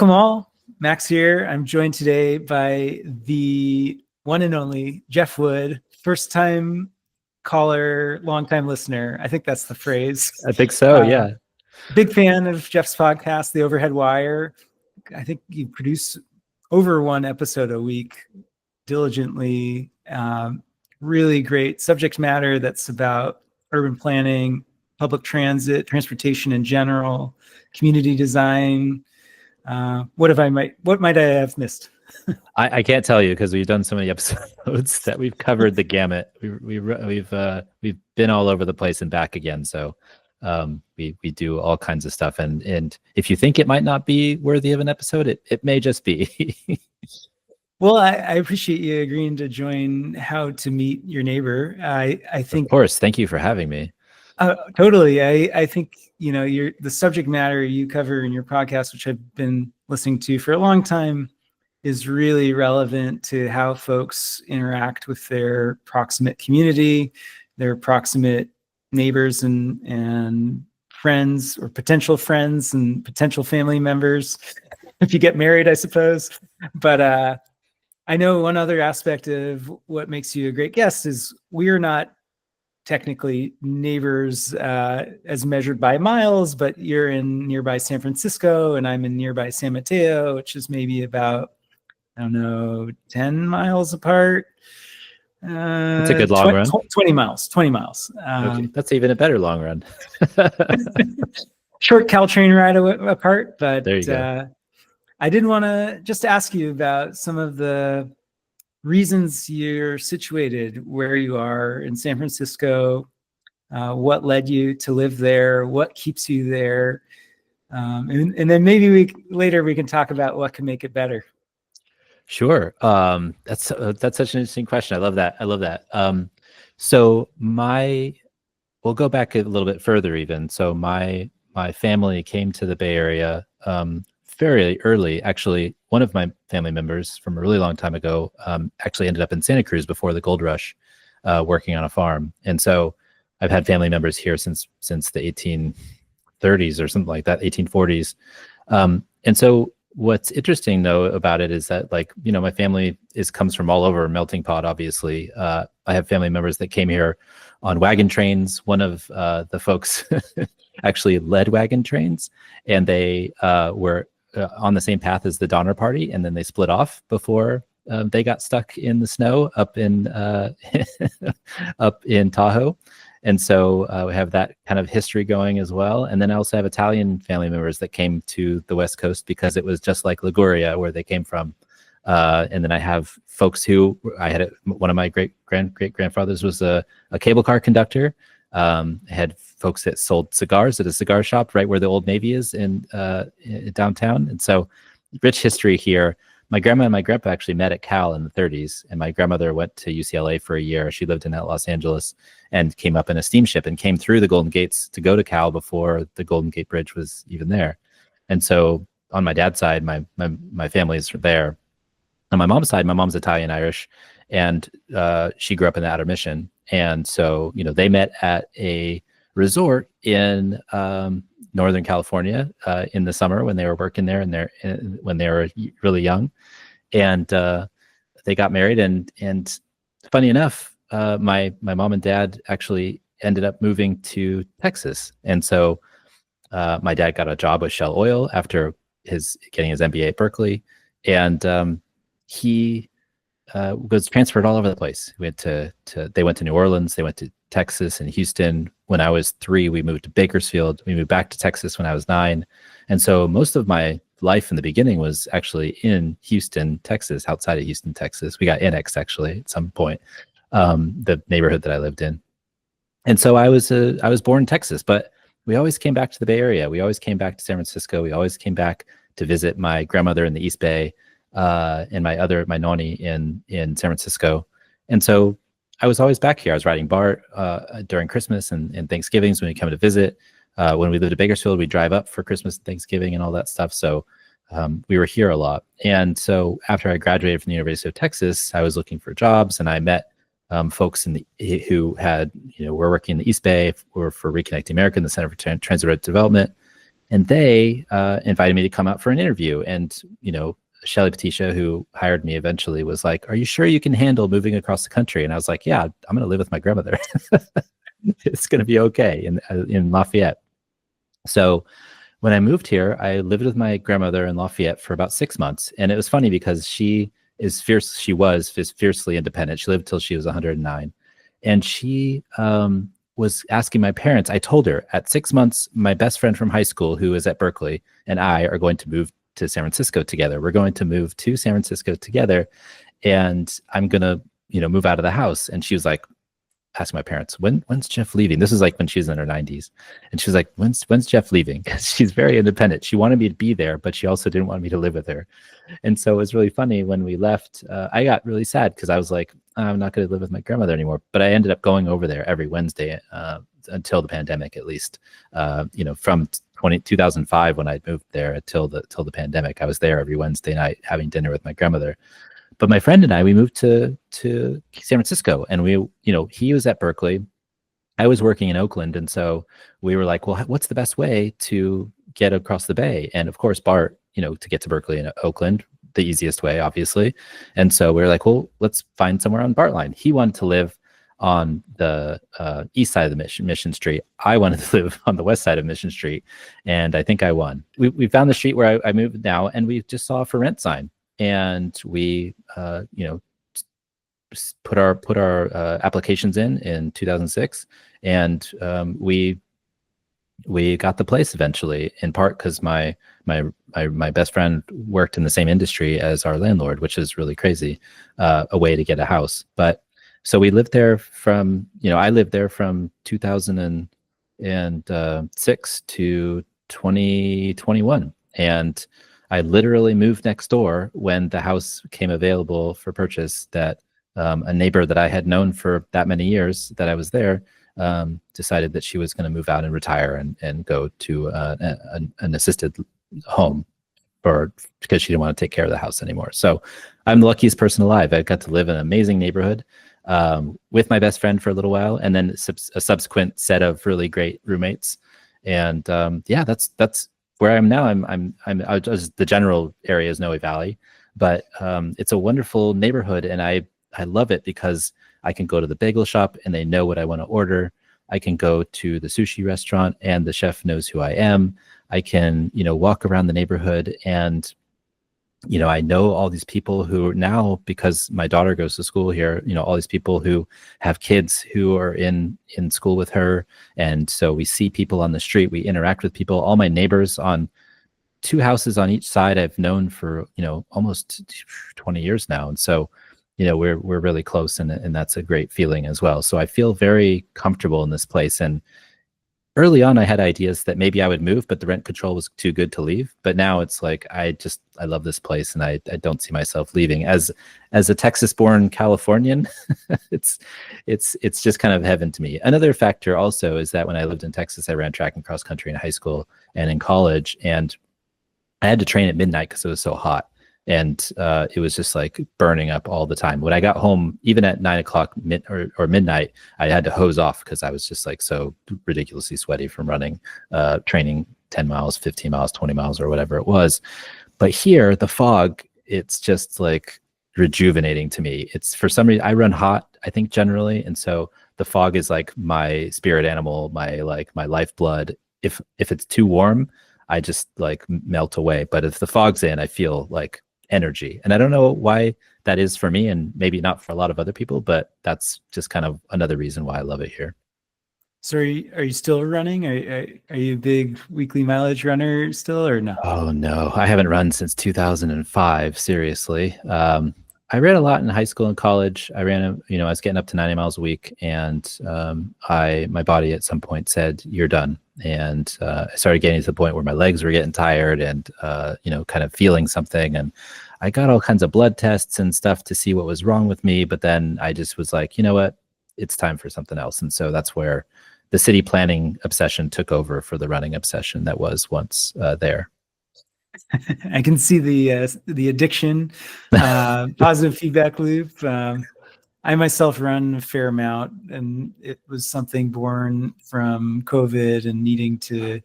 Welcome all. Max here. I'm joined today by the one and only Jeff Wood, first time caller, long time listener. I think that's the phrase. I think so, yeah. Big fan of Jeff's podcast, The Overhead Wire. I think you produce over one episode a week diligently. Really great subject matter that's about urban planning, public transit, transportation in general, community design. What might I have missed? I can't tell you because we've done so many episodes that we've covered the gamut. We've been all over the place and back again. So we do all kinds of stuff. And if you think it might not be worthy of an episode, it may just be. Well, I appreciate you agreeing to join How to Meet Your Neighbor. I think, of course, thank you for having me. Totally. I think, the subject matter you cover in your podcast, which I've been listening to for a long time, is really relevant to how folks interact with their proximate community, their proximate neighbors and friends, or potential friends and potential family members, if you get married, I suppose. But I know one other aspect of what makes you a great guest is we are not technically neighbors as measured by miles, but you're in nearby San Francisco and I'm in nearby San Mateo, which is maybe about, 10 miles apart. It's a good long run. 20 miles. Okay, that's even a better long run. Short Caltrain ride apart, but there you go. I did want to just ask you about some of the reasons you're situated where you are in San Francisco, what led you to live there, what keeps you there, and then maybe we can talk about what can make it better. Sure. That's such an interesting question. I love that. So we'll go back a little bit further even. So my family came to the Bay Area very early. Actually, one of my family members from a really long time ago actually ended up in Santa Cruz before the gold rush, working on a farm. And so I've had family members here since the 1830s or something like that, 1840s. And so what's interesting though about it is that, my family comes from all over, melting pot, obviously. I have family members that came here on wagon trains. One of the folks actually led wagon trains, and they were on the same path as the Donner Party, and then they split off before they got stuck in the snow up in Tahoe. And so we have that kind of history going as well. And then I also have Italian family members that came to the West Coast because it was just like Liguria where they came from. And then I have folks who one of my great grandfathers was a cable car conductor. I had folks that sold cigars at a cigar shop right where the Old Navy is in downtown. And so rich history here. My grandma and my grandpa actually met at Cal in the 30s, and my grandmother went to UCLA for a year. She lived in Los Angeles and came up in a steamship and came through the Golden Gates to go to Cal before the Golden Gate Bridge was even there. And so on my dad's side, my family is there. On my mom's side, my mom's Italian Irish, and she grew up in the Outer Mission. And so, they met at a resort in Northern California in the summer when they were working there and when they were really young, and they got married. And funny enough, my mom and dad actually ended up moving to Texas. And so my dad got a job with Shell Oil after getting his MBA at Berkeley, and he was transferred all over the place. They went to New Orleans, they went to Texas and Houston. When I was 3, we moved to Bakersfield. We moved back to Texas when I was 9. And so most of my life in the beginning was actually in Houston, Texas, outside of Houston, Texas. We got annexed actually at some point, the neighborhood that I lived in. And so I was born in Texas, but we always came back to the Bay Area. We always came back to San Francisco. We always came back to visit my grandmother in the East Bay, and my nonni in San Francisco. And so I was always back here. I was riding BART during Christmas and Thanksgivings when we come to visit. When we lived in Bakersfield, we'd drive up for Christmas and Thanksgiving and all that stuff. So we were here a lot. And so after I graduated from the University of Texas, I was looking for jobs, and I met folks who were working in the East Bay for Reconnecting America and the Center for Transit Development. And they invited me to come out for an interview. And, Shelly Patricia, who hired me eventually, was like, "Are you sure you can handle moving across the country?" And I was like, "Yeah, I'm going to live with my grandmother. It's going to be okay in Lafayette." So when I moved here, I lived with my grandmother in Lafayette for about 6 months. And it was funny because she was fiercely independent. She lived till she was 109. And she was asking my parents. I told her at 6 months, my best friend from high school, who is at Berkeley, and I are going to move to San Francisco together. We're going to move to San Francisco together. And I'm going to, move out of the house. And she was like, asking my parents, when's Jeff leaving? This is like when she was in her 90s. And she was like, when's Jeff leaving? She's very independent. She wanted me to be there, but she also didn't want me to live with her. And so it was really funny when we left. I got really sad because I was like, I'm not going to live with my grandmother anymore. But I ended up going over there every Wednesday until the pandemic, at least. From 2005 when I moved there till the pandemic, I was there every Wednesday night having dinner with my grandmother. But my friend and I, we moved to San Francisco, and he was at Berkeley. I was working in Oakland. And so we were like, well, what's the best way to get across the bay? And of course, BART, to get to Berkeley and Oakland, the easiest way, obviously. And so we were like, well, let's find somewhere on BART line. He wanted to live on the east side of the Mission Street. I wanted to live on the west side of Mission Street. And I think I won. We found the street where I moved now, and we just saw a for rent sign. And we, put our applications in 2006, and we got the place eventually. In part because my best friend worked in the same industry as our landlord, which is really crazy, a way to get a house. But so we lived there from, I lived there from 2006 to 2021, and I literally moved next door when the house came available for purchase. That a neighbor that I had known for that many years that I was there decided that she was going to move out and retire and go to an assisted home because she didn't want to take care of the house anymore. So I'm the luckiest person alive. I got to live in an amazing neighborhood with my best friend for a little while, and then a subsequent set of really great roommates. And that's where I am now. The general area is Noe Valley, but it's a wonderful neighborhood, and I love it because I can go to the bagel shop and they know what I want to order. I can go to the sushi restaurant and the chef knows who I am. I can, walk around the neighborhood, and I know all these people who now, because my daughter goes to school here, all these people who have kids who are in school with her. And so we see people on the street, we interact with people. All my neighbors on 2 houses on each side I've known for, almost 20 years now. And so, we're really close, and that's a great feeling as well. So I feel very comfortable in this place. And early on, I had ideas that maybe I would move, but the rent control was too good to leave. But now it's like, I love this place, and I don't see myself leaving. As a Texas-born Californian, it's just kind of heaven to me. Another factor also is that when I lived in Texas, I ran track and cross country in high school and in college, and I had to train at midnight because it was so hot. And it was just like burning up all the time. When I got home, even at 9 o'clock or midnight, I had to hose off because I was just like so ridiculously sweaty from running, training 10 miles, 15 miles, 20 miles, or whatever it was. But here, the fog, it's just like rejuvenating to me. It's, for some reason, I run hot, I think, generally. And so the fog is like my spirit animal, my lifeblood. If it's too warm, I just like melt away. But if the fog's in, I feel like energy. And I don't know why that is for me, and maybe not for a lot of other people, but that's just kind of another reason why I love it here. So are you still running? Are you a big weekly mileage runner still, or no? Oh no, I haven't run since 2005. Seriously. I ran a lot in high school and college. I ran, I was getting up to 90 miles a week, and my body at some point said, "You're done." And I started getting to the point where my legs were getting tired, and kind of feeling something. And I got all kinds of blood tests and stuff to see what was wrong with me. But then I just was like, you know what? It's time for something else. And so that's where the city planning obsession took over for the running obsession that was once there. I can see the addiction, positive feedback loop. I myself run a fair amount, and it was something born from COVID and needing to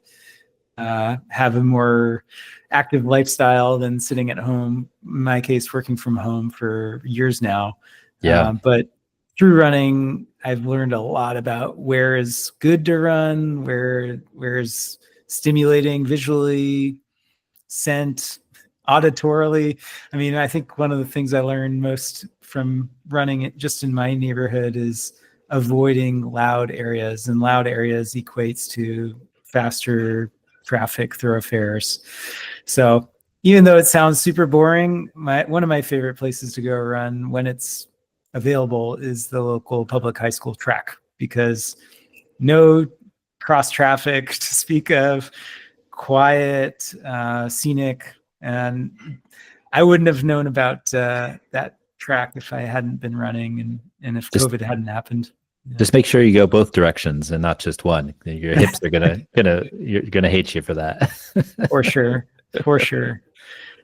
have a more active lifestyle than sitting at home. In my case, working from home for years now. Yeah. But through running, I've learned a lot about where is good to run, where is stimulating visually, scent, auditorily. I mean, I think one of the things I learned most from running it just in my neighborhood is avoiding loud areas, and loud areas equates to faster traffic thoroughfares. So even though it sounds super boring, one of my favorite places to go run when it's available is the local public high school track, because no cross traffic to speak of, quiet, scenic, and I wouldn't have known about that track if I hadn't been running and if COVID hadn't happened. Just make sure you go both directions and not just one. Your hips are you're gonna hate you for that. For sure.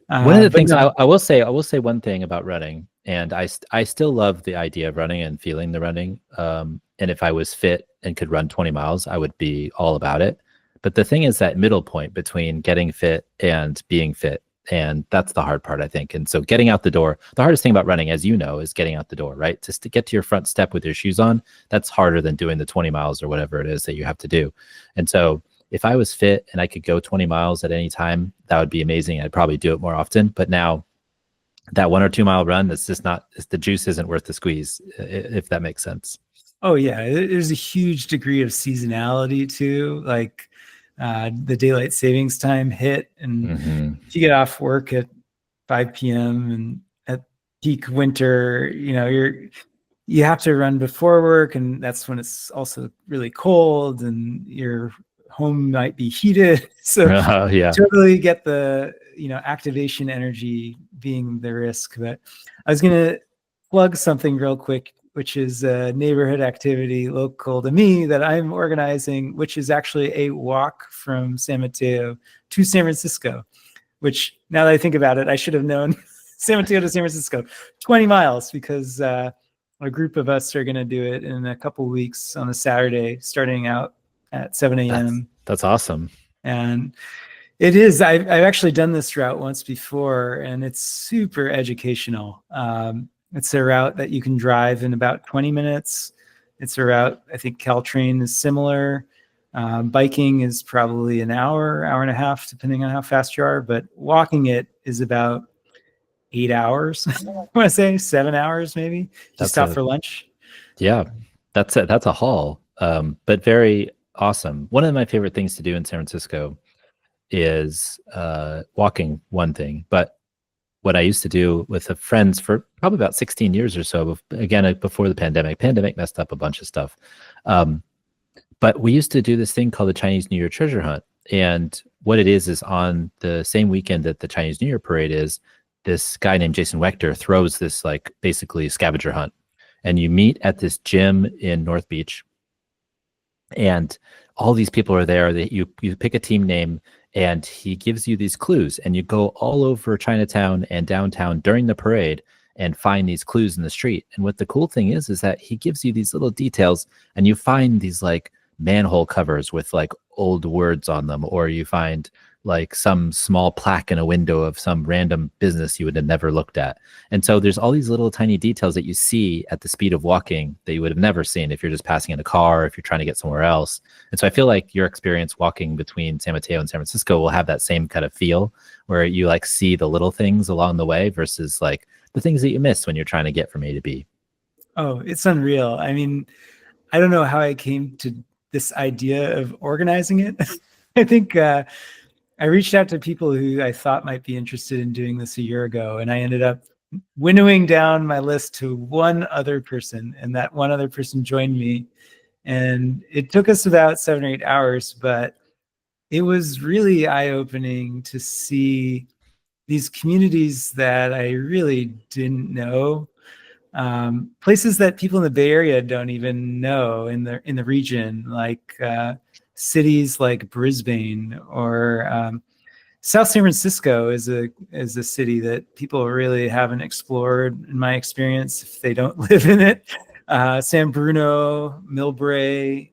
One of the things I will say one thing about running, and I still love the idea of running and feeling the running. And if I was fit and could run 20 miles, I would be all about it. But the thing is that middle point between getting fit and being fit. And that's the hard part, I think. And so getting out the door, the hardest thing about running, as you know, is getting out the door, right? Just to get to your front step with your shoes on, that's harder than doing the 20 miles or whatever it is that you have to do. And so if I was fit and I could go 20 miles at any time, that would be amazing. I'd probably do it more often. But now that 1 or 2 mile run, that's just not, the juice isn't worth the squeeze, if that makes sense. Oh yeah. There's a huge degree of seasonality too. Like, the daylight savings time hit, and if you get off work at 5 p.m. and at peak winter, you have to run before work, and that's when it's also really cold and your home might be heated. So yeah, totally get the activation energy being the risk. But I was gonna plug something real quick, which is a neighborhood activity local to me that I'm organizing, which is actually a walk from San Mateo to San Francisco, which now that I think about it, I should have known. San Mateo to San Francisco, 20 miles, because a group of us are going to do it in a couple of weeks on a Saturday, starting out at 7 a.m. That's awesome. And it is. I've actually done this route once before, and it's super educational. It's a route that you can drive in about 20 minutes. It's a route, I think Caltrain is similar. Biking is probably an hour and a half, depending on how fast you are. But walking it is about 8 hours. I want to say 7 hours, maybe. Just stop for lunch. Yeah, that's a haul, but very awesome. One of my favorite things to do in San Francisco is walking, one thing, but what I used to do with friends for probably about 16 years or so, again, before the pandemic messed up a bunch of stuff. But we used to do this thing called the Chinese New Year treasure hunt. And what it is on the same weekend that the Chinese New Year parade is, this guy named Jason Wechter throws this like basically scavenger hunt. And you meet at this gym in North Beach. And all these people are there. You pick a team name, and he gives you these clues, and you go all over Chinatown and downtown during the parade and find these clues in the street. And what the cool thing is that he gives you these little details, and you find these like manhole covers with like old words on them, or you find like some small plaque in a window of some random business you would have never looked at. And so there's all these little tiny details that you see at the speed of walking that you would have never seen if you're just passing in a car, if you're trying to get somewhere else. And so I feel like your experience walking between San Mateo and San Francisco will have that same kind of feel, where you like see the little things along the way versus like the things that you miss when you're trying to get from A to B. Oh, it's unreal. I mean, I don't know how I came to this idea of organizing it. I think I reached out to people who I thought might be interested in doing this a year ago, and I ended up winnowing down my list to one other person, and that one other person joined me. And it took us about 7 or 8 hours, but it was really eye-opening to see these communities that I really didn't know, places that people in the Bay Area don't even know in the region, like cities like Brisbane or South San Francisco is a city that people really haven't explored, in my experience, if they don't live in it. San Bruno, Millbrae,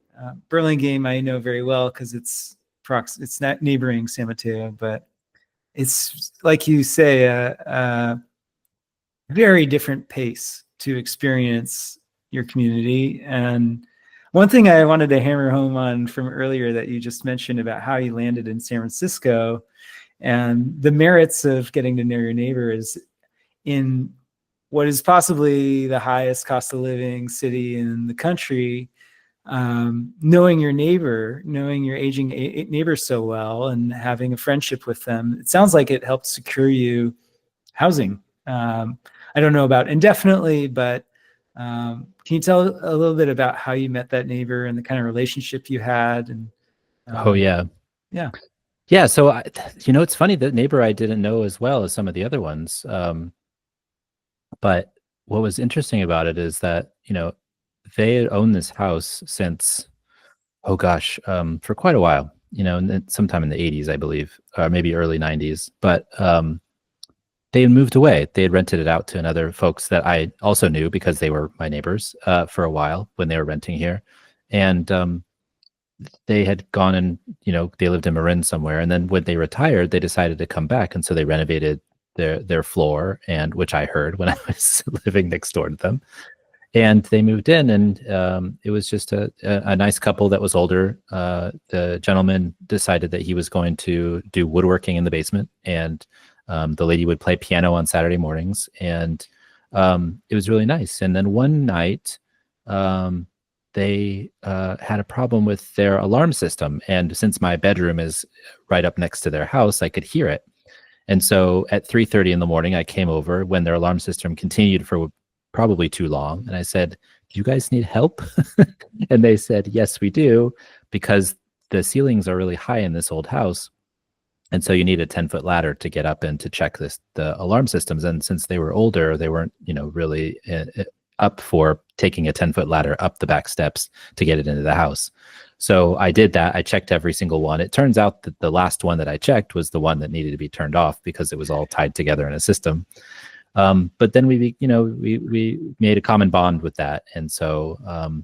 Burlingame, I know very well because it's it's not neighboring San Mateo, but it's like you say, a very different pace to experience your community. And one thing I wanted to hammer home on from earlier that you just mentioned about how you landed in San Francisco and the merits of getting to know your neighbor is in what is possibly the highest cost of living city in the country. Knowing your neighbor, knowing your aging neighbor so well and having a friendship with them, it sounds like it helped secure you housing. I don't know about indefinitely, but can you tell a little bit about how you met that neighbor and the kind of relationship you had? And Oh yeah. Yeah. Yeah. So, it's funny, that neighbor I didn't know as well as some of the other ones. But what was interesting about it is that, they had owned this house since, oh gosh, for quite a while, and then sometime in the 80s, I believe, or maybe early 90s. But they had moved away. They had rented it out to another folks that I also knew because they were my neighbors for a while when they were renting here. And they had gone and, they lived in Marin somewhere. And then when they retired, they decided to come back. And so they renovated their floor, and which I heard when I was living next door to them. And they moved in, and it was just a nice couple that was older. The gentleman decided that he was going to do woodworking in the basement, and the lady would play piano on Saturday mornings, and it was really nice. And then one night, they had a problem with their alarm system, and since my bedroom is right up next to their house, I could hear it. And so at 3:30 in the morning, I came over when their alarm system continued for probably too long. And I said, "Do you guys need help?" And they said, "Yes, we do, because the ceilings are really high in this old house. And so you need a 10-foot ladder to get up and to check the alarm systems." And since they were older, they weren't, really up for taking a 10-foot ladder up the back steps to get it into the house. So I did that. I checked every single one. It turns out that the last one that I checked was the one that needed to be turned off because it was all tied together in a system. But then we made a common bond with that. And so,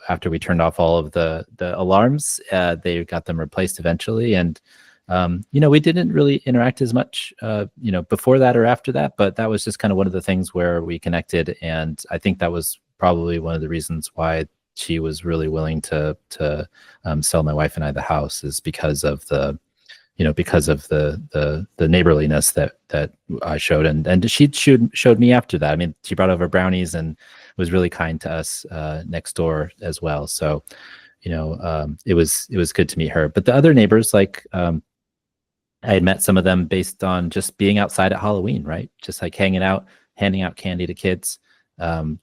after we turned off all of the alarms, they got them replaced eventually. And, we didn't really interact as much, before that or after that, but that was just kind of one of the things where we connected. And I think that was probably one of the reasons why she was really willing to sell my wife and I the house, is because of the neighborliness that I showed, and she showed me after that. I mean, she brought over brownies and was really kind to us next door as well. So, it was good to meet her. But the other neighbors, like, I had met some of them based on just being outside at Halloween, right? Just like hanging out, handing out candy to kids,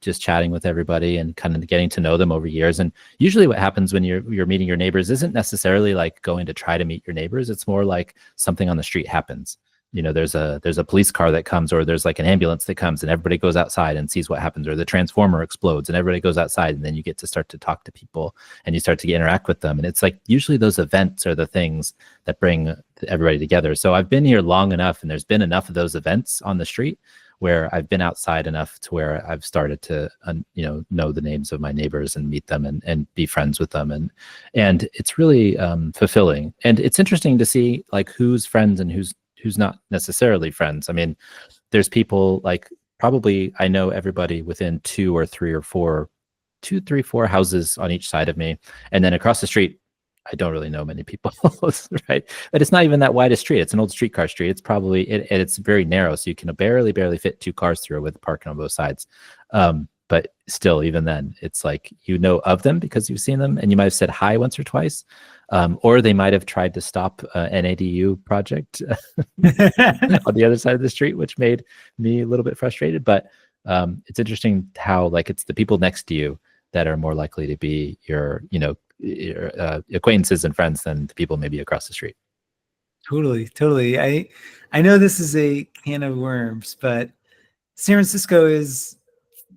just chatting with everybody and kind of getting to know them over years. And usually what happens when you're meeting your neighbors isn't necessarily like going to try to meet your neighbors. It's more like something on the street happens. There's a police car that comes, or there's like an ambulance that comes, and everybody goes outside and sees what happens, or the transformer explodes and everybody goes outside, and then you get to start to talk to people and you start to interact with them. And it's like usually those events are the things that bring everybody together. So I've been here long enough, and there's been enough of those events on the street where I've been outside enough to where I've started to, know the names of my neighbors and meet them and be friends with them. And it's really fulfilling. And it's interesting to see like who's friends and who's not necessarily friends. I mean, there's people like, probably I know everybody within 2 or 4 houses on each side of me. And then across the street, I don't really know many people, right? But it's not even that wide a street. It's an old streetcar street. It's probably, it's very narrow, so you can barely fit 2 cars through with parking on both sides. But still, even then, it's like, of them because you've seen them, and you might have said hi once or twice, or they might have tried to stop an ADU project on the other side of the street, which made me a little bit frustrated. But it's interesting how like it's the people next to you that are more likely to be your acquaintances and friends than the people maybe across the street. Totally. I know this is a can of worms, but San Francisco is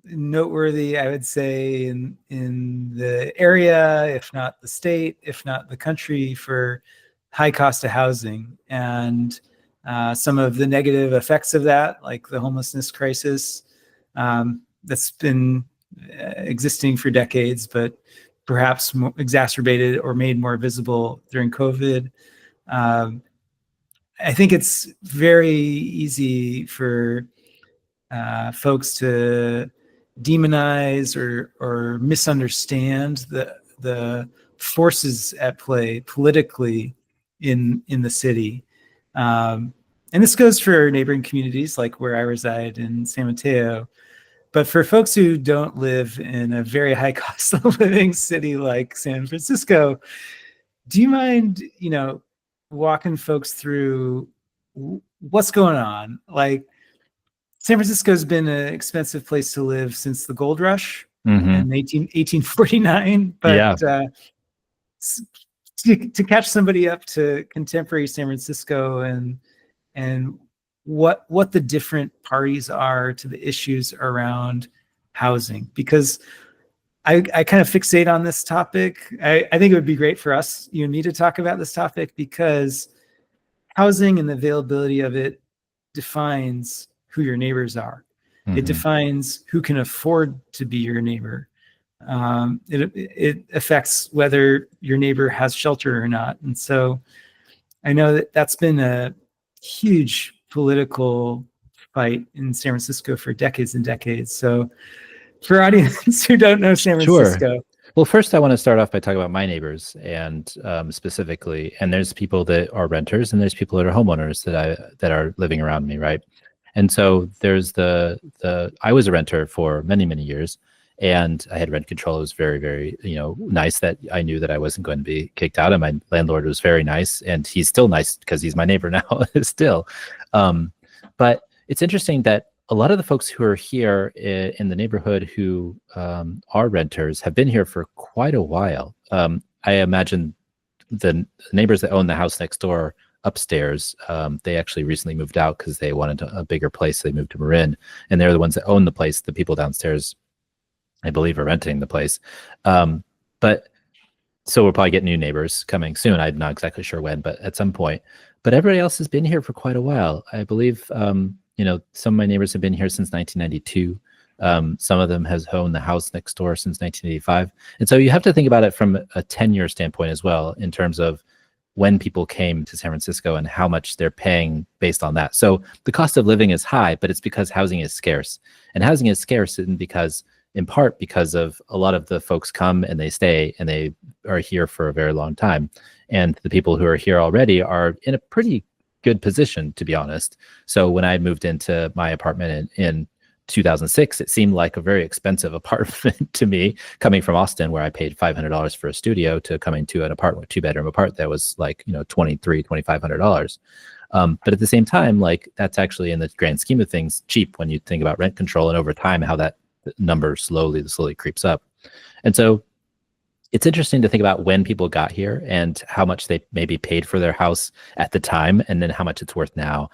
noteworthy, I would say, in the area, if not the state, if not the country, for high cost of housing and some of the negative effects of that, like the homelessness crisis that's been existing for decades, but perhaps exacerbated or made more visible during COVID. I think it's very easy for folks to demonize or misunderstand the forces at play politically in the city. And this goes for neighboring communities like where I reside in San Mateo. But for folks who don't live in a very high cost of living city like San Francisco, do you mind, walking folks through what's going on? Like, San Francisco's been an expensive place to live since the gold rush in 1849. But to catch somebody up to contemporary San Francisco and what the different parties are to the issues around housing, because I kind of fixate on this topic. I think it would be great for us, you and me, to talk about this topic, because housing and the availability of it defines who your neighbors are. It defines who can afford to be your neighbor. It affects whether your neighbor has shelter or not. And so I know that that's been a huge political fight in San Francisco for decades and decades. So for audience who don't know San Francisco. Sure. Well, first I want to start off by talking about my neighbors and specifically, and there's people that are renters and there's people that are homeowners that are living around me, right? And so there's I was a renter for many, many years, and I had rent control. It was very, very, nice that I knew that I wasn't going to be kicked out. And my landlord was very nice, and he's still nice because he's my neighbor now still. But it's interesting that a lot of the folks who are here in the neighborhood who are renters have been here for quite a while. I imagine the neighbors that own the house next door upstairs, they actually recently moved out because they wanted a bigger place. So they moved to Marin, and they're the ones that own the place. The people downstairs, I believe, are renting the place. But so we'll probably get new neighbors coming soon. I'm not exactly sure when, but at some point. But everybody else has been here for quite a while. I believe, some of my neighbors have been here since 1992. Some of them has owned the house next door since 1985. And so you have to think about it from a 10-year standpoint as well, in terms of when people came to San Francisco and how much they're paying based on that. So the cost of living is high, but it's because housing is scarce. And housing is scarce in part because of a lot of the folks come and they stay and they are here for a very long time. And the people who are here already are in a pretty good position, to be honest. So when I moved into my apartment in 2006, it seemed like a very expensive apartment to me, coming from Austin, where I paid $500 for a studio, to coming to an apartment, 2-bedroom apartment that was like, $2,500. But at the same time, like, that's actually, in the grand scheme of things, cheap when you think about rent control, and over time, how that number slowly creeps up. And so it's interesting to think about when people got here and how much they maybe paid for their house at the time, and then how much it's worth now,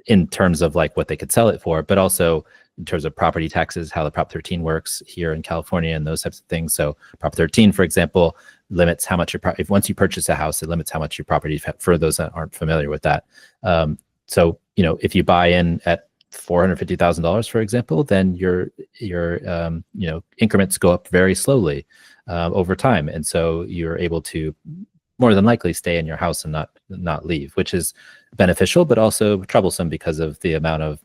in terms of like what they could sell it for, but also in terms of property taxes, how the Prop 13 works here in California and those types of things. So Prop 13, for example, limits how much once you purchase a house, it limits how much your property, for those that aren't familiar with that. So, if you buy in at $450,000, for example, then your increments go up very slowly over time. And so you're able to more than likely stay in your house and not leave, which is beneficial, but also troublesome because of the amount of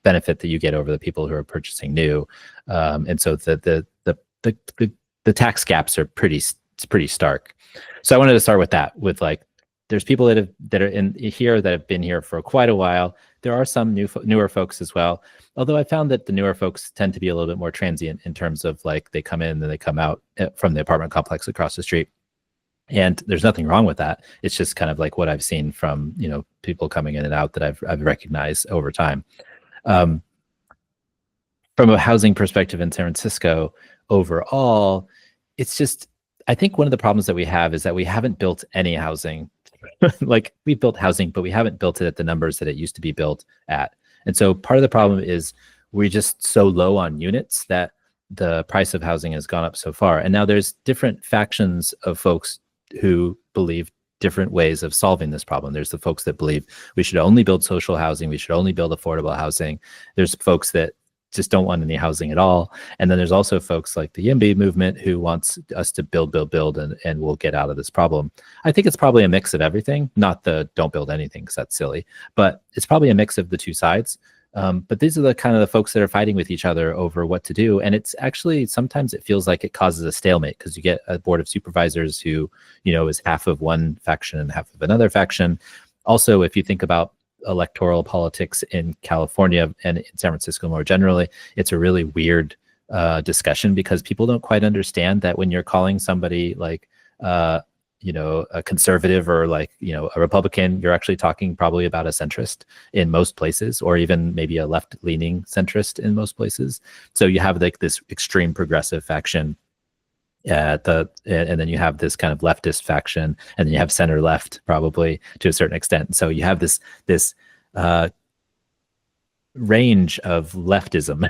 benefit that you get over the people who are purchasing new. And so the tax gaps are pretty stark. So I wanted to start with that, with like, there's people that are in here that have been here for quite a while. There are some newer folks as well, although I found that the newer folks tend to be a little bit more transient in terms of like, they come in and they come out from the apartment complex across the street. And there's nothing wrong with that. It's just kind of like what I've seen from, people coming in and out that I've recognized over time. From a housing perspective in San Francisco overall, it's just, I think one of the problems that we have is that we haven't built any housing. Like, we've built housing, but we haven't built it at the numbers that it used to be built at. And so part of the problem is we're just so low on units that the price of housing has gone up so far. And now there's different factions of folks who believe different ways of solving this problem. There's the folks that believe we should only build social housing, we should only build affordable housing. There's folks that just don't want any housing at all. And then there's also folks like the YIMBY movement who wants us to build, and we'll get out of this problem. I think it's probably a mix of everything, not the don't build anything because that's silly, but it's probably a mix of the two sides. But these are the kind of the folks that are fighting with each other over what to do. And it's actually, sometimes it feels like it causes a stalemate because you get a board of supervisors who, is half of one faction and half of another faction. Also, if you think about electoral politics in California and in San Francisco more generally, it's a really weird discussion because people don't quite understand that when you're calling somebody like, a conservative or like, a Republican, you're actually talking probably about a centrist in most places, or even maybe a left-leaning centrist in most places. So you have like this extreme progressive faction and then you have this kind of leftist faction, and then you have center left probably to a certain extent. So you have this range of leftism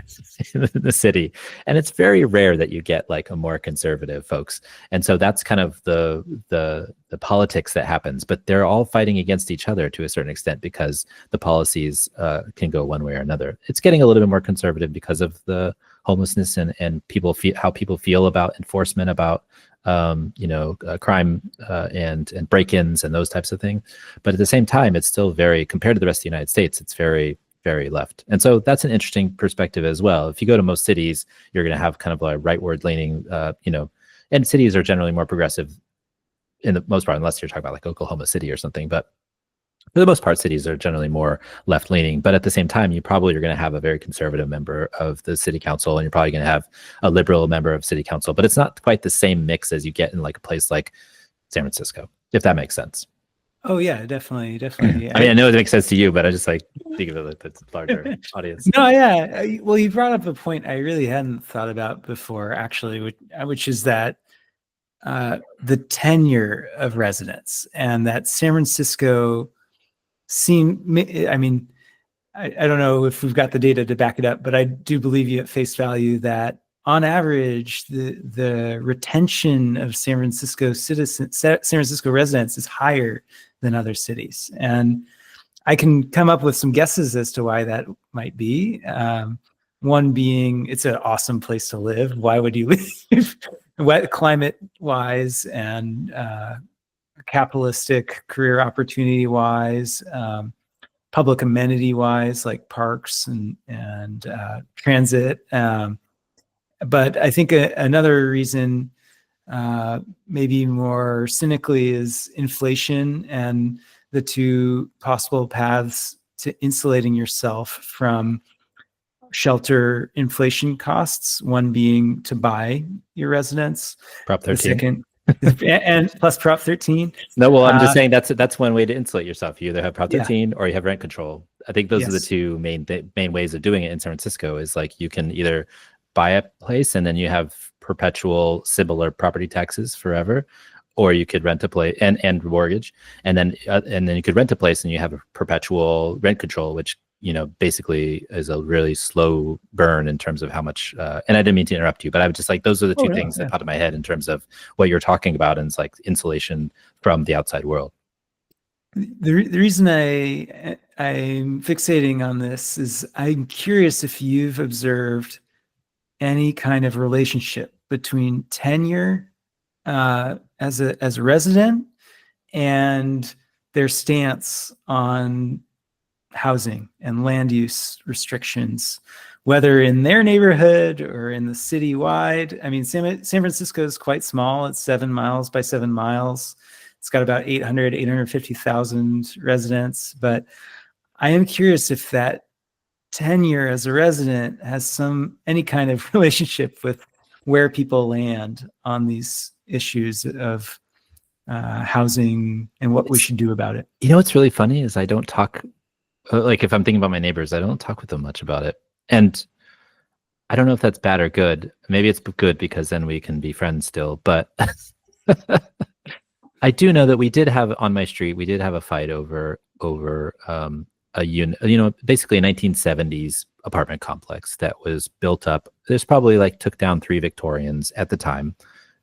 in the city, and it's very rare that you get like a more conservative folks. And so that's kind of the politics that happens, but they're all fighting against each other to a certain extent because the policies can go one way or another. It's getting a little bit more conservative because of the homelessness and how people feel about enforcement, about crime and break-ins and those types of things. But at the same time, it's still very, compared to the rest of the United States, it's very, very left. And so that's an interesting perspective as well. If you go to most cities, you're going to have kind of a rightward leaning, and cities are generally more progressive in the most part, unless you're talking about like Oklahoma City or something. But for the most part, cities are generally more left leaning. But at the same time, you probably are going to have a very conservative member of the city council, and you're probably going to have a liberal member of city council. But it's not quite the same mix as you get in like a place like San Francisco, if that makes sense. Oh yeah, definitely. I mean, I know it makes sense to you, but I just like think of it like it's a larger audience. No, yeah. Well, you brought up a point I really hadn't thought about before, actually, which is that the tenure of residents, and that San Francisco I don't know if we've got the data to back it up, but I do believe you at face value that on average, the retention of San Francisco residents is higher than other cities. And I can come up with some guesses as to why that might be. One being, it's an awesome place to live. Why would you leave? Climate-wise and capitalistic, career opportunity-wise, public amenity-wise, like parks and transit. But I think another reason, maybe more cynically, is inflation and the two possible paths to insulating yourself from shelter inflation costs. One being to buy your residence. Prop 13. The second, and plus Prop 13. No, well, I'm just saying that's one way to insulate yourself. You either have Prop 13 yeah. or you have rent control. I think those are the two main ways of doing it in San Francisco. Is like you can either buy a place and then you have perpetual similar property taxes forever, or you could rent a place and mortgage, and then you could rent a place and you have a perpetual rent control, which basically is a really slow burn in terms of how much. And I didn't mean to interrupt you, but I was just like, those are the two things that popped in my head in terms of what you're talking about, and it's like insulation from the outside world. The reason I'm fixating on this is I'm curious if you've observed any kind of relationship between tenure as a resident and their stance on housing and land use restrictions, whether in their neighborhood or in the city wide. I mean, San Francisco is quite small. It's 7 miles by 7 miles. It's got about 850,000 residents. But I am curious if that tenure as a resident has any kind of relationship with where people land on these issues of housing and what we should do about it. What's really funny is I don't talk, like if I'm thinking about my neighbors, I don't talk with them much about it. And I don't know if that's bad or good. Maybe it's good because then we can be friends still. But I do know that we did have on my street, we did have a fight over a unit, basically a 1970s apartment complex that was built up. There's probably took down 3 Victorians at the time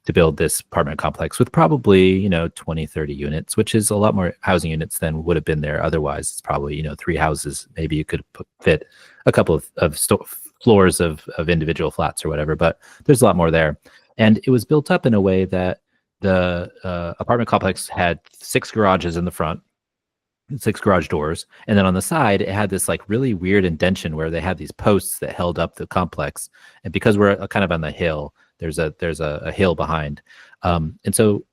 to build this apartment complex with probably, 20, 30 units, which is a lot more housing units than would have been there otherwise. It's probably, 3 houses. Maybe you could fit a couple of floors of individual flats or whatever, but there's a lot more there. And it was built up in a way that the apartment complex had 6 garages in the front, 6 garage doors, and then on the side it had this like really weird indention where they had these posts that held up the complex. And because we're kind of on the hill, there's a hill behind, and so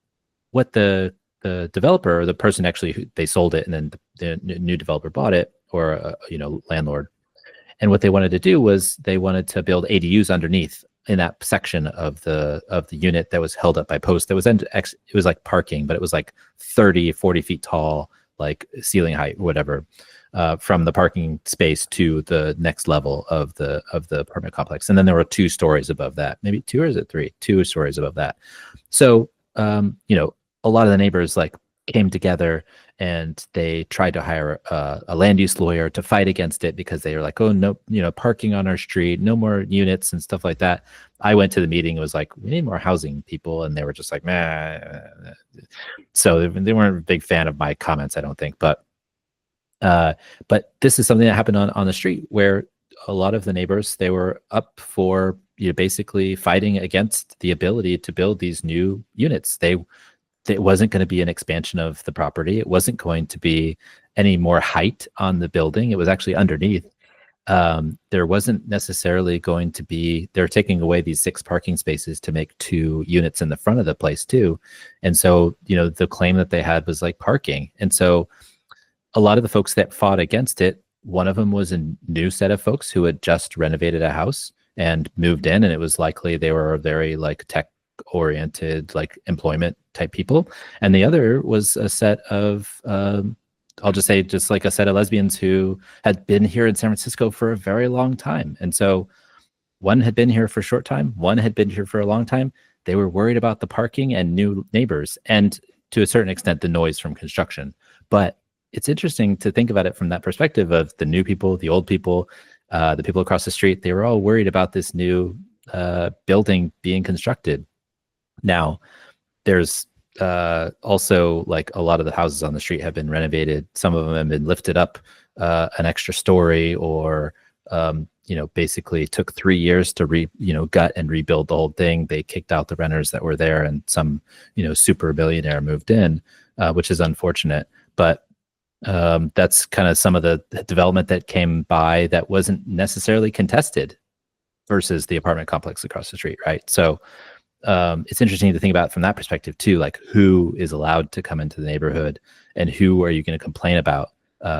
what the developer, or the person actually who they sold it, and then the new developer bought it, or landlord, and what they wanted to do was they wanted to build ADUs underneath in that section of the unit that was held up by posts. That was it was like parking, but it was like 30-40 feet tall, like ceiling height, whatever, from the parking space to the next level of the apartment complex. And then there were 2 stories above that, maybe 2, or is it 3? 2 stories above that. So a lot of the neighbors like came together and they tried to hire a land use lawyer to fight against it, because they were like, oh no, parking on our street, no more units and stuff like that. I went to the meeting, it was like, we need more housing, people, and they were just like, meh. So they weren't a big fan of my comments, I don't think. But this is something that happened on the street, where a lot of the neighbors, they were up for basically fighting against the ability to build these new units. It wasn't going to be an expansion of the property. It wasn't going to be any more height on the building. It was actually underneath. There wasn't necessarily going to be, they're taking away these 6 parking spaces to make 2 units in the front of the place too. And so, the claim that they had was like parking. And so a lot of the folks that fought against it, one of them was a new set of folks who had just renovated a house and moved in. And it was likely they were very like tech oriented, like employment type people. And the other was a set of I'll just say just like a set of lesbians who had been here in San Francisco for a very long time. And so one had been here for a short time, one had been here for a long time. They were worried about the parking and new neighbors, and to a certain extent the noise from construction. But it's interesting to think about it from that perspective of the new people, the old people, the people across the street. They were all worried about this new building being constructed. Now, there's also like a lot of the houses on the street have been renovated. Some of them have been lifted up an extra story, or basically took 3 years to gut and rebuild the whole thing. They kicked out the renters that were there, and some super billionaire moved in, which is unfortunate. But that's kind of some of the development that came by that wasn't necessarily contested versus the apartment complex across the street, right? So it's interesting to think about from that perspective too, like who is allowed to come into the neighborhood and who are you going to complain about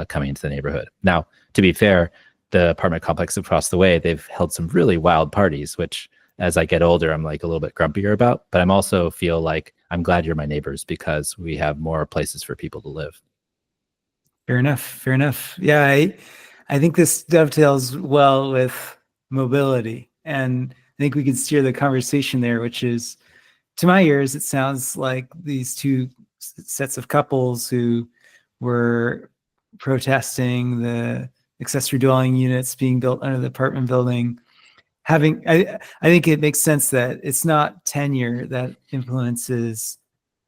coming into the neighborhood. Now, to be fair, the apartment complex across the way, they've held some really wild parties, which as I get older, I'm like a little bit grumpier about, but I'm also feel like I'm glad you're my neighbors because we have more places for people to live. Fair enough. Fair enough. Yeah, I think this dovetails well with mobility, and I think we could steer the conversation there, which is, to my ears, it sounds like these 2 sets of couples who were protesting the accessory dwelling units being built under the apartment building. I think it makes sense that it's not tenure that influences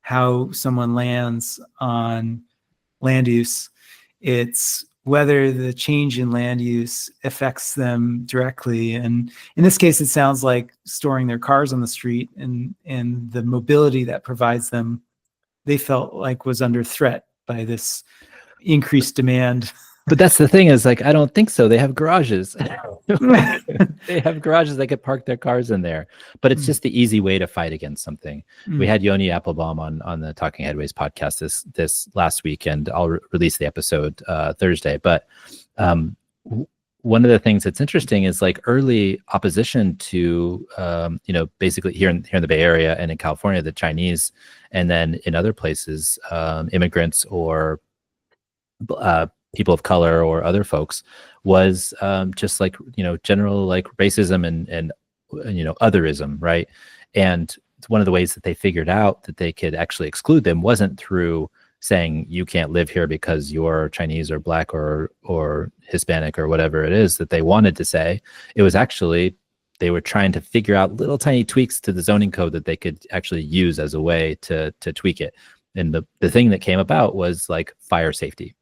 how someone lands on land use. It's whether the change in land use affects them directly. And in this case, it sounds like storing their cars on the street and the mobility that provides them, they felt like was under threat by this increased demand. But that's the thing is, like, I don't think so. They have garages. They have garages. They could park their cars in there. But it's just the easy way to fight against something. We had Yoni Applebaum on the Talking Headways podcast this last week, and I'll release the episode Thursday. But one of the things that's interesting is like early opposition to, basically here in the Bay Area and in California, the Chinese, and then in other places, immigrants or people of color or other folks, was just like, general like racism and otherism, right? And one of the ways that they figured out that they could actually exclude them wasn't through saying you can't live here because you're Chinese or Black or Hispanic or whatever it is that they wanted to say. It was actually they were trying to figure out little tiny tweaks to the zoning code that they could actually use as a way to tweak it. And the thing that came about was like fire safety.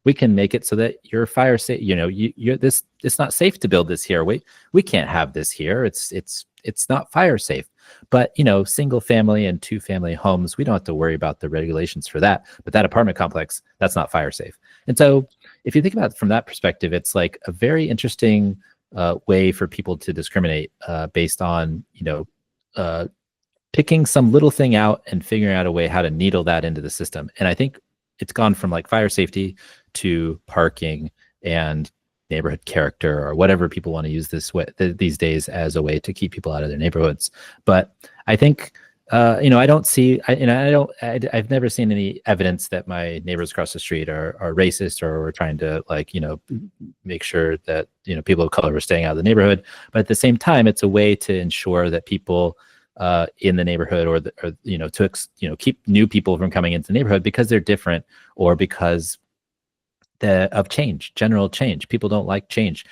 we can make it so that you're fire safe. You're this. It's not safe to build this here. We can't have this here. It's not fire safe. But single family and 2-family homes, we don't have to worry about the regulations for that. But that apartment complex, that's not fire safe. And so, if you think about it from that perspective, it's like a very interesting way for people to discriminate based on picking some little thing out and figuring out a way how to needle that into the system. And I think it's gone from like fire safety to parking and neighborhood character, or whatever people want to use these days as a way to keep people out of their neighborhoods. But I think I don't see, I've never seen any evidence that my neighbors across the street are racist or trying to make sure that people of color are staying out of the neighborhood. But at the same time, it's a way to ensure that people in the neighborhood to keep new people from coming into the neighborhood because they're different, or because of general change. People don't like change.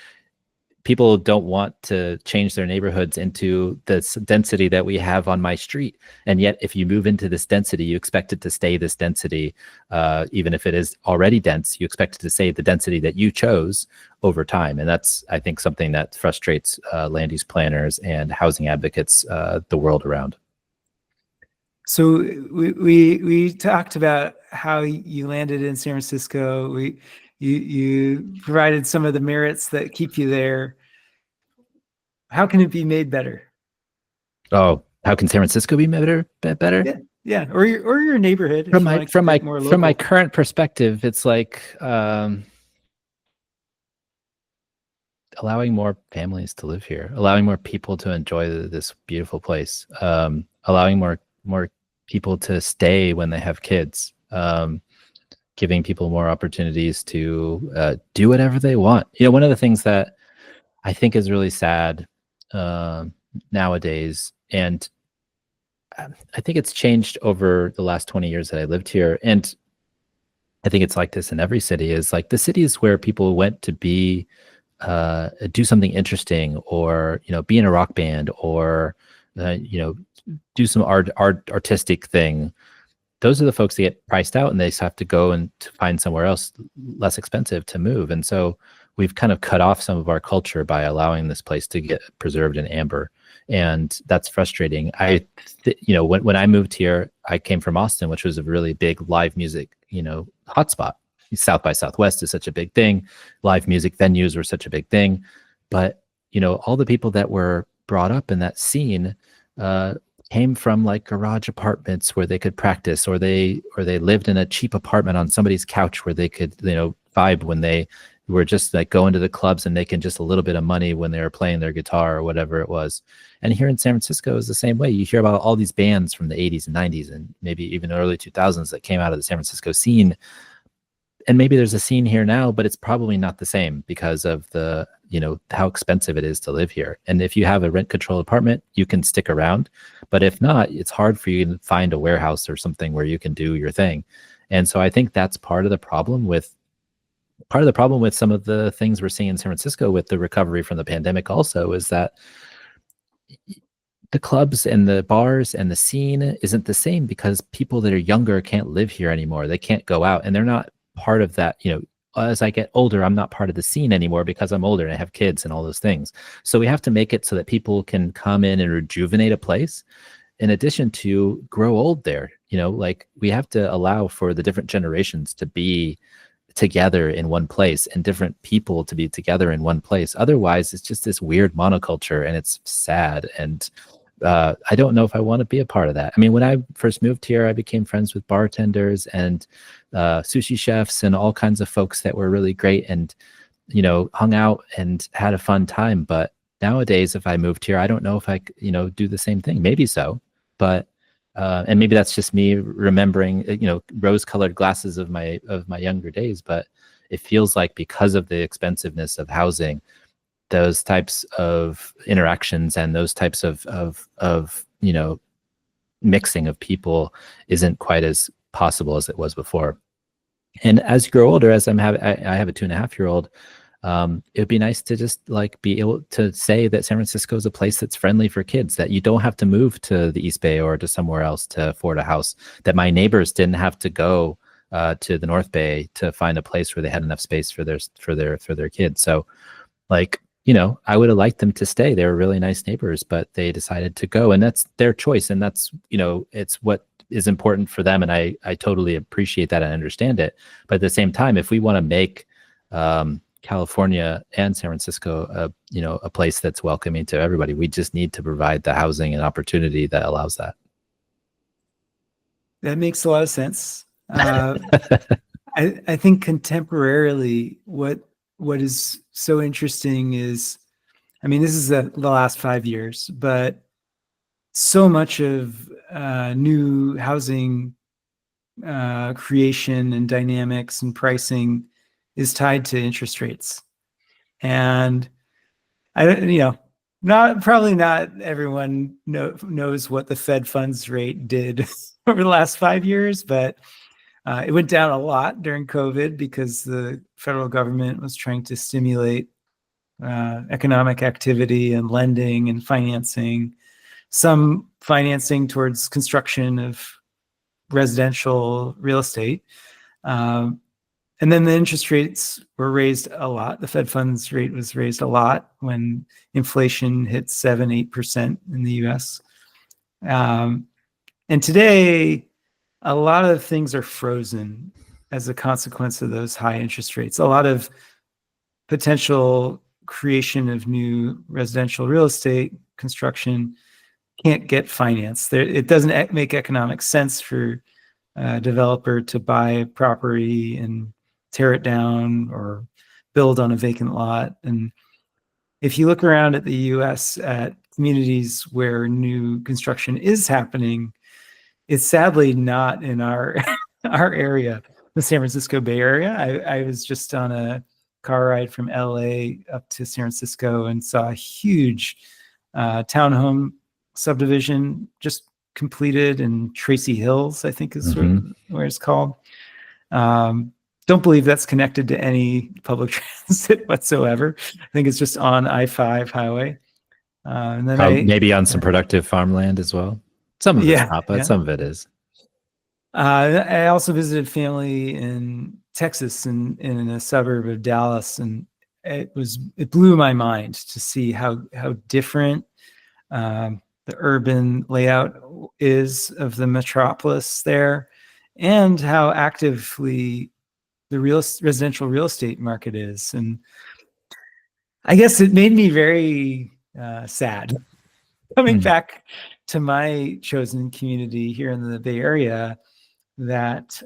People don't want to change their neighborhoods into this density that we have on my street. And yet, if you move into this density, you expect it to stay this density. Even if it is already dense, you expect it to stay the density that you chose over time. And that's, I think, something that frustrates land use planners and housing advocates the world around. So we talked about how you landed in San Francisco. You provided some of the merits that keep you there. How can it be made better? Oh, how can San Francisco be better? Yeah, or your neighborhood. From my current perspective, it's like allowing more families to live here, allowing more people to enjoy this beautiful place, allowing more people to stay when they have kids. Giving people more opportunities to do whatever they want. One of the things that I think is really sad nowadays, and I think it's changed over the last 20 years that I lived here, and I think it's like this in every city, is like the cities where people went to be do something interesting, or be in a rock band, or do some artistic thing. Those are the folks that get priced out, and they just have to go and to find somewhere else less expensive to move. And so we've kind of cut off some of our culture by allowing this place to get preserved in amber. And that's frustrating. When I moved here, I came from Austin, which was a really big live music, hotspot. South by Southwest is such a big thing. Live music venues were such a big thing. But, all the people that were brought up in that scene, came from like garage apartments where they could practice, or they lived in a cheap apartment on somebody's couch where they could vibe when they were just like going to the clubs and making just a little bit of money when they were playing their guitar or whatever it was. And here in San Francisco is the same way. You hear about all these bands from the 80s and 90s and maybe even early 2000s that came out of the San Francisco scene. And maybe there's a scene here now, but it's probably not the same because of the how expensive it is to live here. And if you have a rent controlled apartment, you can stick around. But if not, it's hard for you to find a warehouse or something where you can do your thing. And so I think that's part of the problem with some of the things we're seeing in San Francisco with the recovery from the pandemic also, is that the clubs and the bars and the scene isn't the same because people that are younger can't live here anymore. They can't go out, and they're not part of that. As I get older, I'm not part of the scene anymore because I'm older and I have kids and all those things. So we have to make it so that people can come in and rejuvenate a place in addition to grow old there. We have to allow for the different generations to be together in one place and different people to be together in one place. Otherwise, it's just this weird monoculture, and it's sad. And I don't know if I want to be a part of that. I mean, when I first moved here, I became friends with bartenders and sushi chefs and all kinds of folks that were really great, and hung out and had a fun time. But nowadays, if I moved here, I don't know if I do the same thing. Maybe so, but and maybe that's just me remembering rose-colored glasses of my younger days. But it feels like because of the expensiveness of housing, those types of interactions and those types of mixing of people isn't quite as possible as it was before. And as you grow older, I have a 2.5-year-old, it would be nice to just be able to say that San Francisco is a place that's friendly for kids, that you don't have to move to the East Bay or to somewhere else to afford a house, that my neighbors didn't have to go to the North Bay to find a place where they had enough space for their kids. So, like, I would have liked them to stay. They were really nice neighbors, but they decided to go, and that's their choice, and that's it's what is important for them, and I totally appreciate that and understand it. But at the same time, if we want to make California and San Francisco a place that's welcoming to everybody, we just need to provide the housing and opportunity that allows that. That makes a lot of sense. I think contemporarily, what is so interesting is, I mean, this is the last 5 years, but so much of new housing creation and dynamics and pricing is tied to interest rates. And probably not everyone knows what the Fed funds rate did over the last 5 years, but it went down a lot during COVID because the federal government was trying to stimulate economic activity and lending and financing, some financing towards construction of residential real estate. And then the interest rates were raised a lot. The Fed funds rate was raised a lot when inflation hit 7-8% in the US. And today, a lot of things are frozen as a consequence of those high interest rates. A lot of potential creation of new residential real estate construction can't get financed. It doesn't make economic sense for a developer to buy property and tear it down or build on a vacant lot. And if you look around at the US at communities where new construction is happening, it's sadly not in our area, the San Francisco Bay Area. I was just on a car ride from LA up to San Francisco and saw a huge townhome subdivision just completed in Tracy Hills, I think is where it's called. Don't believe that's connected to any public transit whatsoever. I think it's just on I-5 highway. And then maybe on some productive farmland as well. Some of it's not, but some of it is. I also visited family in Texas in a suburb of Dallas, and it blew my mind to see how different the urban layout is of the metropolis there, and how actively the residential real estate market is. And I guess it made me very sad coming back to my chosen community here in the Bay Area, that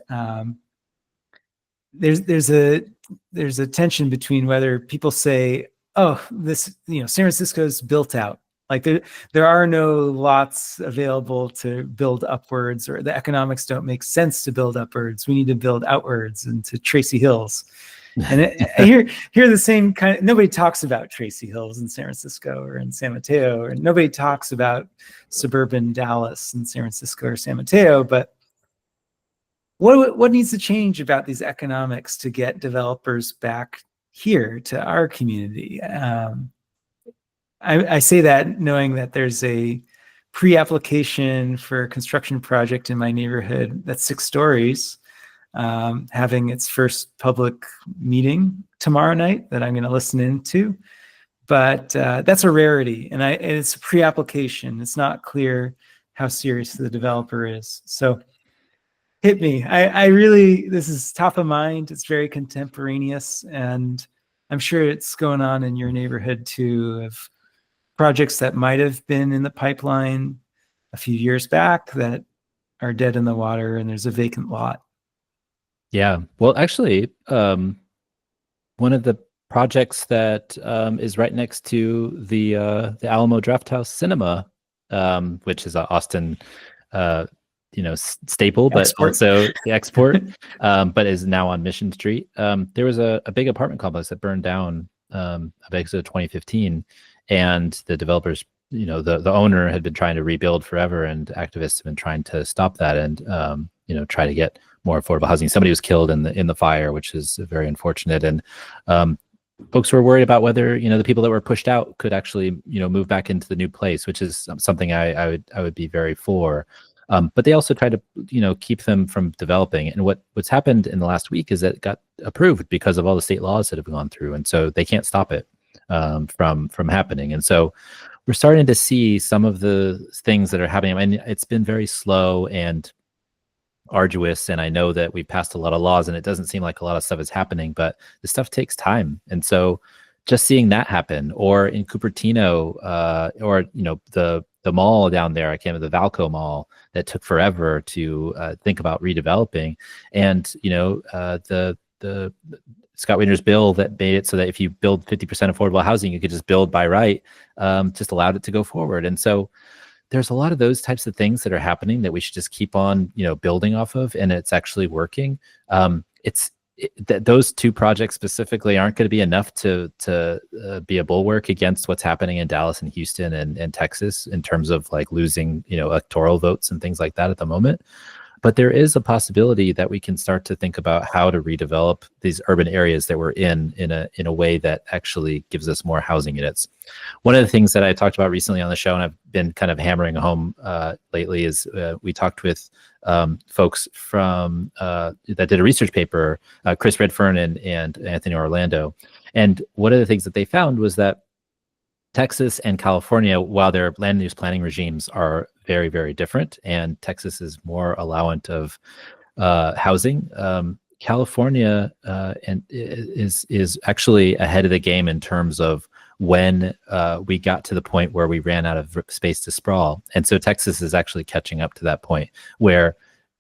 there's a tension between whether people say, oh, this, San Francisco's built out. Like there are no lots available to build upwards, or the economics don't make sense to build upwards. We need to build outwards into Tracy Hills. And I hear the same kind of, nobody talks about Tracy Hills in San Francisco or in San Mateo, or nobody talks about suburban Dallas in San Francisco or San Mateo, but what needs to change about these economics to get developers back here to our community? I say that knowing that there's a pre-application for a construction project in my neighborhood that's 6 stories, having its first public meeting tomorrow night that I'm going to listen into. But that's a rarity, and it's a pre-application. It's not clear how serious the developer is. So hit me. I really, this is top of mind. It's very contemporaneous, and I'm sure it's going on in your neighborhood too, of projects that might have been in the pipeline a few years back that are dead in the water, and there's a vacant lot. Yeah. Well, actually, one of the projects that is right next to the Alamo Drafthouse Cinema, which is an Austin staple, but also the export, but is now on Mission Street. There was a big apartment complex that burned down, I think so 2015, and the developers, the owner had been trying to rebuild forever, and activists have been trying to stop that and try to get more affordable housing. Somebody was killed in the fire, which is very unfortunate, and folks were worried about whether the people that were pushed out could actually move back into the new place, which is something I would be very for. But they also try to, keep them from developing. And what's happened in the last week is that it got approved because of all the state laws that have gone through, and so they can't stop it from happening. And so we're starting to see some of the things that are happening. I mean, it's been very slow and arduous, and I know that we passed a lot of laws and it doesn't seem like a lot of stuff is happening, but this stuff takes time. And so just seeing that happen, or in Cupertino, or the mall down there, I can't remember, the Valco Mall, that took forever to think about redeveloping, and the Scott Wiener's bill that made it so that if you build 50% affordable housing, you could just build by right, just allowed it to go forward. And so there's a lot of those types of things that are happening that we should just keep on, building off of, and it's actually working. Those two projects specifically aren't going to be enough to be a bulwark against what's happening in Dallas and Houston and Texas in terms of like losing, electoral votes and things like that at the moment. But there is a possibility that we can start to think about how to redevelop these urban areas that we're in a way that actually gives us more housing units. One of the things that I talked about recently on the show, and I've been kind of hammering home lately, is we talked with folks from that did a research paper, Chris Redfern and Anthony Orlando. And one of the things that they found was that Texas and California, while their land use planning regimes are very, very different, and Texas is more allowant of housing, California is actually ahead of the game in terms of when we got to the point where we ran out of space to sprawl. And so Texas is actually catching up to that point, where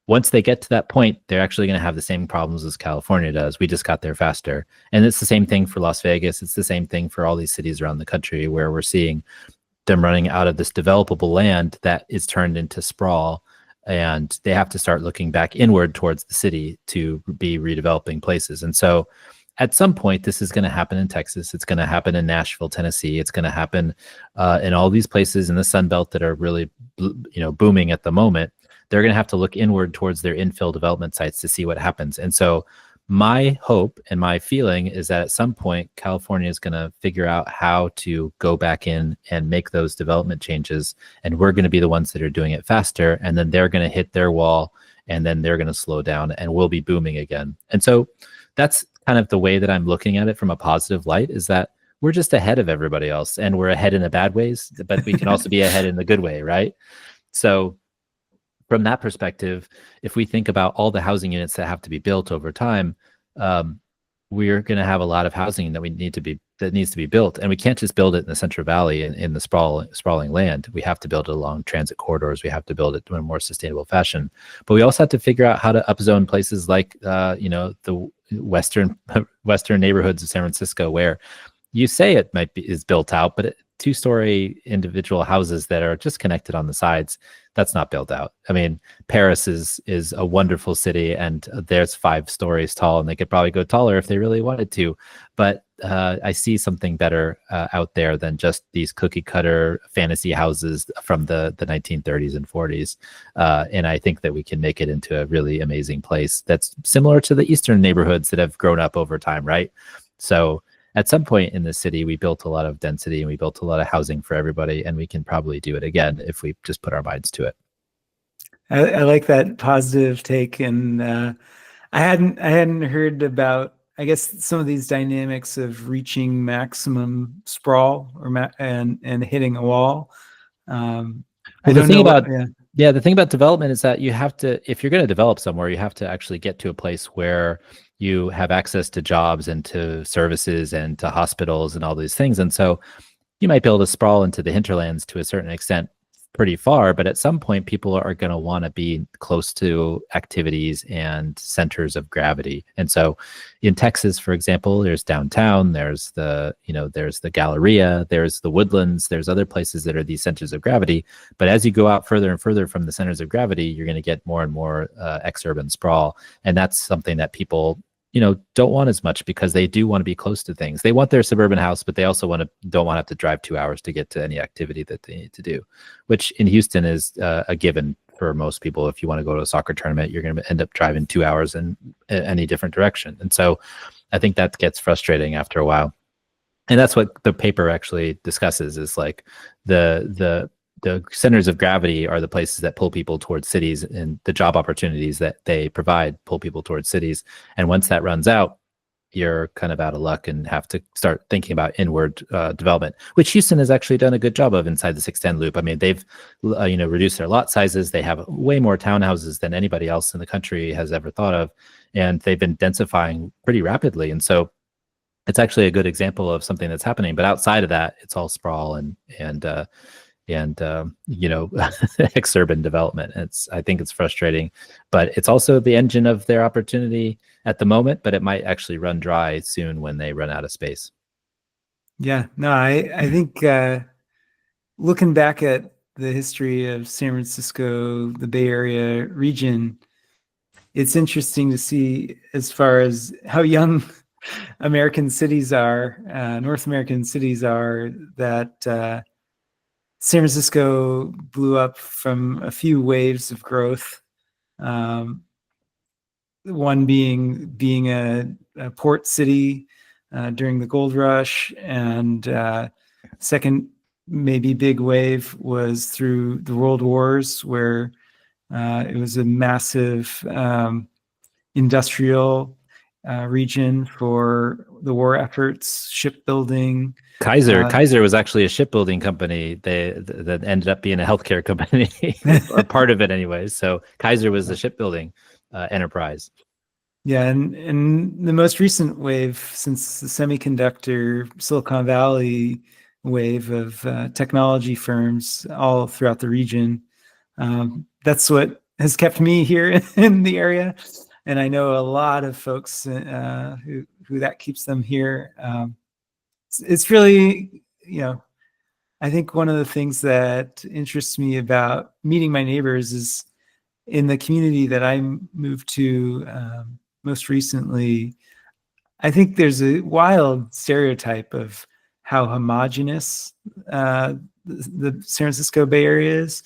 once they get to that point, they're actually going to have the same problems as California does. We just got there faster. And it's the same thing for Las Vegas. It's the same thing for all these cities around the country, where we're seeing them running out of this developable land that is turned into sprawl. And they have to start looking back inward towards the city to be redeveloping places. And so at some point, this is going to happen in Texas. It's going to happen in Nashville, Tennessee. It's going to happen in all these places in the Sun Belt that are really, booming at the moment. They're going to have to look inward towards their infill development sites to see what happens. And so my hope and my feeling is that at some point, California is going to figure out how to go back in and make those development changes. And we're going to be the ones that are doing it faster. And then they're going to hit their wall, and then they're going to slow down, and we'll be booming again. And so that's kind of the way that I'm looking at it from a positive light, is that we're just ahead of everybody else, and we're ahead in the bad ways, but we can also be ahead in the good way, right? So from that perspective, if we think about all the housing units that have to be built over time, we're going to have a lot of housing that needs to be built, and we can't just build it in the Central Valley in the sprawling land. We have to build it along transit corridors. We have to build it in a more sustainable fashion. But we also have to figure out how to upzone places like the western neighborhoods of San Francisco, where you say it is built out, but two-story individual houses that are just connected on the sides, that's not built out. I mean, Paris is a wonderful city, and there's 5 stories tall, and they could probably go taller if they really wanted to. But I see something better out there than just these cookie-cutter fantasy houses from the 1930s and 40s. And I think that we can make it into a really amazing place that's similar to the Eastern neighborhoods that have grown up over time, right? So at some point in the city, we built a lot of density and we built a lot of housing for everybody, and we can probably do it again if we just put our minds to it. I like that positive take, and I hadn't heard about, I guess, some of these dynamics of reaching maximum sprawl and hitting a wall. The thing about development is that you have to, if you're going to develop somewhere, you have to actually get to a place where you have access to jobs and to services and to hospitals and all these things. And so you might be able to sprawl into the hinterlands to a certain extent pretty far, but at some point people are going to want to be close to activities and centers of gravity. And so in Texas, for example, there's downtown, there's the Galleria, there's the Woodlands, there's other places that are these centers of gravity. But as you go out further and further from the centers of gravity, you're going to get more and more exurban sprawl. And that's something that people don't want as much, because they do want to be close to things. They want their suburban house, but they also don't want to have to drive 2 hours to get to any activity that they need to do, which in Houston is a given for most people. If you want to go to a soccer tournament, you're going to end up driving 2 hours in any different direction. And so I think that gets frustrating after a while. And that's what the paper actually discusses, is like the the centers of gravity are the places that pull people towards cities, and the job opportunities that they provide pull people towards cities. And once that runs out, you're kind of out of luck and have to start thinking about inward development, which Houston has actually done a good job of inside the 610 loop. I mean, they've reduced their lot sizes. They have way more townhouses than anybody else in the country has ever thought of, and they've been densifying pretty rapidly. And so it's actually a good example of something that's happening. But outside of that, it's all sprawl and exurban development. I think it's frustrating, but it's also the engine of their opportunity at the moment, but it might actually run dry soon when they run out of space. Yeah, no, I think looking back at the history of San Francisco, the Bay Area region, it's interesting to see as far as how young American cities are, North American cities are, that San Francisco blew up from a few waves of growth. One being a port city during the gold rush, and second maybe big wave was through the world wars, where it was a massive industrial region for the war efforts, shipbuilding. Kaiser was actually a shipbuilding company that ended up being a healthcare company, or part of it anyways. So Kaiser was the shipbuilding enterprise. Yeah, and the most recent wave since the semiconductor Silicon Valley wave of technology firms all throughout the region, that's what has kept me here in the area. And I know a lot of folks who that keeps them here. It's really, I think one of the things that interests me about meeting my neighbors is in the community that I moved to most recently. I think there's a wild stereotype of how homogenous the San Francisco Bay Area is,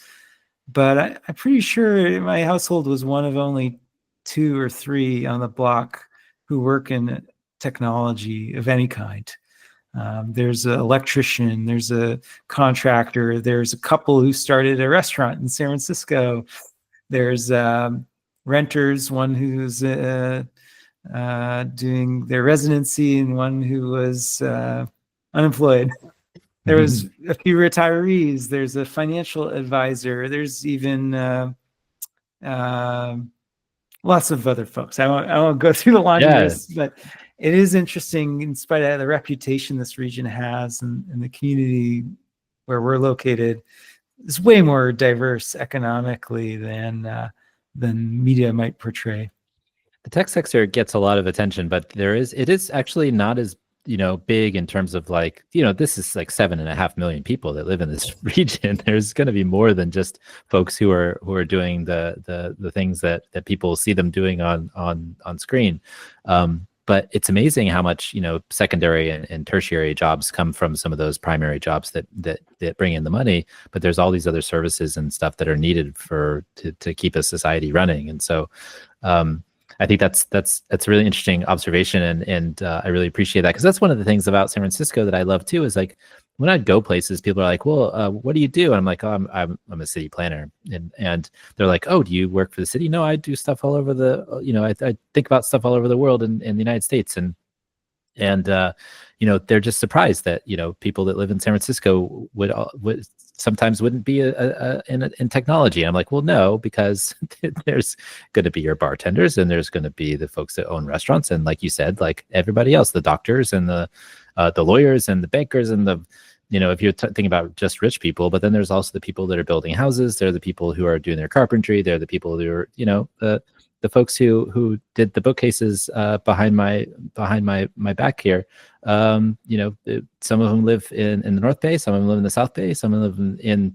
but I'm pretty sure my household was one of only 2 or 3 on the block who work in technology of any kind. There's an electrician, there's a contractor, there's a couple who started a restaurant in San Francisco. There's renters, one who's doing their residency and one who was unemployed. There was a few retirees. There's a financial advisor. There's even lots of other folks. I won't go through the laundry list, but it is interesting, in spite of the reputation this region has and the community where we're located, is way more diverse economically than media might portray. The tech sector gets a lot of attention, but it is actually not as big in terms of this is like 7.5 million people that live in this region. There's going to be more than just folks who are doing the things that people see them doing on screen. But it's amazing how much secondary and tertiary jobs come from some of those primary jobs that bring in the money. But there's all these other services and stuff that are needed to keep a society running. And so I think that's a really interesting observation, and I really appreciate that, because that's one of the things about San Francisco that I love too. Is like when I go places, people are like, "Well, what do you do?" And I'm like, "Oh, I'm a city planner," and they're like, "Oh, do you work for the city?" No, I do stuff all over I think about stuff all over the world in the United States, and they're just surprised that people that live in San Francisco would sometimes wouldn't be in technology. And I'm like, well, no, because there's going to be your bartenders, and there's going to be the folks that own restaurants, and like you said, like everybody else, the doctors and the lawyers and the bankers and if you're thinking about just rich people, but then there's also the people that are building houses. They're the people who are doing their carpentry. They're the people who are the folks who did the bookcases behind my back here. Some of them live in the North Bay, some of them live in the South Bay, some of them live in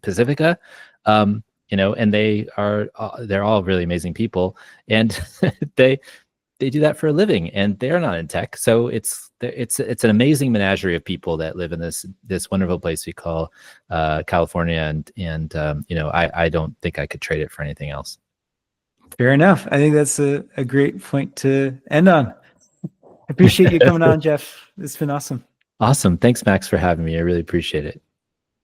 Pacifica, and they're all really amazing people, and they do that for a living, and they're not in tech. So it's an amazing menagerie of people that live in this wonderful place we call California, and I don't think I could trade it for anything else. Fair enough. I think that's a great point to end on. I appreciate you coming on, Jeff. It's been awesome. Awesome. Thanks, Max, for having me. I really appreciate it.